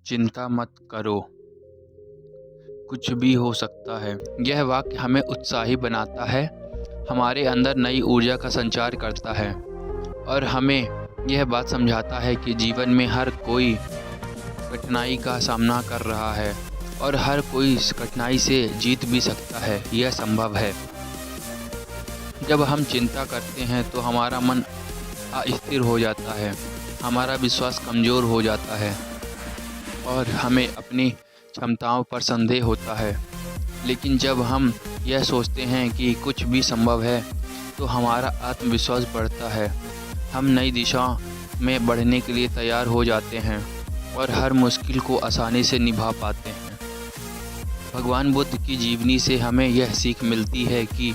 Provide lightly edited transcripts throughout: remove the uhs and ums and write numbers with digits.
चिंता मत करो, कुछ भी हो सकता है। यह वाक्य हमें उत्साही बनाता है, हमारे अंदर नई ऊर्जा का संचार करता है और हमें यह बात समझाता है कि जीवन में हर कोई कठिनाई का सामना कर रहा है और हर कोई इस कठिनाई से जीत भी सकता है। यह संभव है। जब हम चिंता करते हैं तो हमारा मन अस्थिर हो जाता है, हमारा विश्वास कमज़ोर हो जाता है और हमें अपनी क्षमताओं पर संदेह होता है। लेकिन जब हम यह सोचते हैं कि कुछ भी संभव है तो हमारा आत्मविश्वास बढ़ता है। हम नई दिशा में बढ़ने के लिए तैयार हो जाते हैं और हर मुश्किल को आसानी से निभा पाते हैं। भगवान बुद्ध की जीवनी से हमें यह सीख मिलती है कि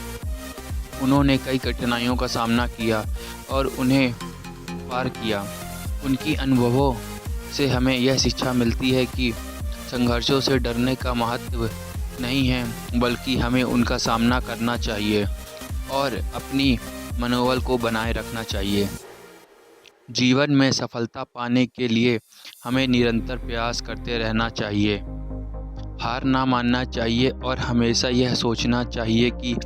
उन्होंने कई कठिनाइयों का सामना किया और उन्हें पार किया। उनकी अनुभवों से हमें यह शिक्षा मिलती है कि संघर्षों से डरने का महत्व नहीं है, बल्कि हमें उनका सामना करना चाहिए और अपनी मनोबल को बनाए रखना चाहिए। जीवन में सफलता पाने के लिए हमें निरंतर प्रयास करते रहना चाहिए, हार ना मानना चाहिए और हमेशा यह सोचना चाहिए कि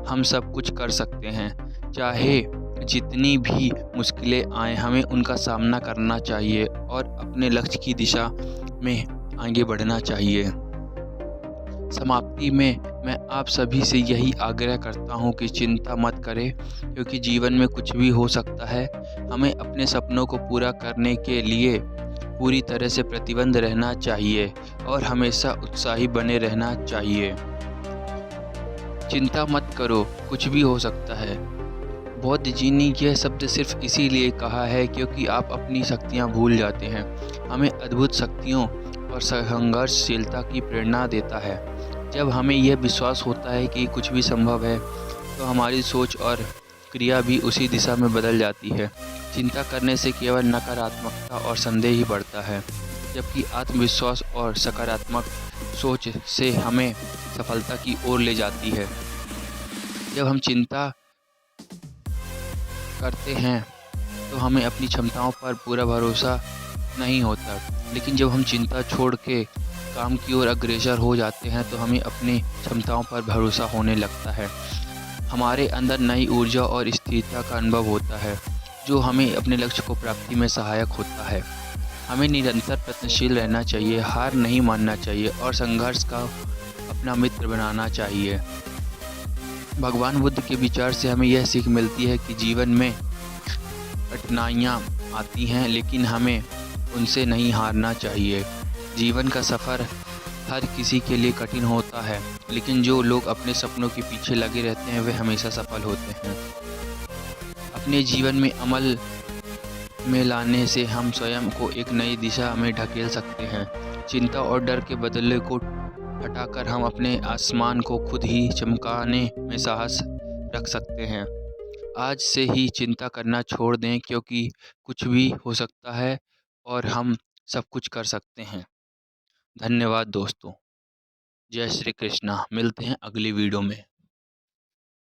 हम सब कुछ कर सकते हैं। चाहे जितनी भी मुश्किलें आएं, हमें उनका सामना करना चाहिए और अपने लक्ष्य की दिशा में आगे बढ़ना चाहिए। समाप्ति में मैं आप सभी से यही आग्रह करता हूं कि चिंता मत करें, क्योंकि जीवन में कुछ भी हो सकता है। हमें अपने सपनों को पूरा करने के लिए पूरी तरह से प्रतिबद्ध रहना चाहिए और हमेशा उत्साही बने रहना चाहिए। चिंता मत करो, कुछ भी हो सकता है। बौद्ध जी ने यह शब्द सिर्फ इसीलिए कहा है क्योंकि आप अपनी शक्तियाँ भूल जाते हैं। हमें अद्भुत शक्तियों और संघर्षशीलता की प्रेरणा देता है। जब हमें यह विश्वास होता है कि कुछ भी संभव है तो हमारी सोच और क्रिया भी उसी दिशा में बदल जाती है। चिंता करने से केवल नकारात्मकता और संदेह ही बढ़ता है, जबकि आत्मविश्वास और सकारात्मक सोच से हमें सफलता की ओर ले जाती है। जब हम चिंता करते हैं तो हमें अपनी क्षमताओं पर पूरा भरोसा नहीं होता, लेकिन जब हम चिंता छोड़ के काम की ओर अग्रसर हो जाते हैं तो हमें अपनी क्षमताओं पर भरोसा होने लगता है। हमारे अंदर नई ऊर्जा और स्थिरता का अनुभव होता है, जो हमें अपने लक्ष्य को प्राप्ति में सहायक होता है। हमें निरंतर प्रयत्नशील रहना चाहिए, हार नहीं मानना चाहिए और संघर्ष का अपना मित्र बनाना चाहिए। भगवान बुद्ध के विचार से हमें यह सीख मिलती है कि जीवन में कठिनाइयाँ आती हैं, लेकिन हमें उनसे नहीं हारना चाहिए। जीवन का सफ़र हर किसी के लिए कठिन होता है, लेकिन जो लोग अपने सपनों के पीछे लगे रहते हैं वे हमेशा सफल होते हैं। अपने जीवन में अमल में लाने से हम स्वयं को एक नई दिशा में ढकेल सकते हैं। चिंता और डर के बदले को हटाकर हम अपने आसमान को खुद ही चमकाने में साहस रख सकते हैं। आज से ही चिंता करना छोड़ दें, क्योंकि कुछ भी हो सकता है और हम सब कुछ कर सकते हैं। धन्यवाद दोस्तों। जय श्री कृष्णा। मिलते हैं अगली वीडियो में।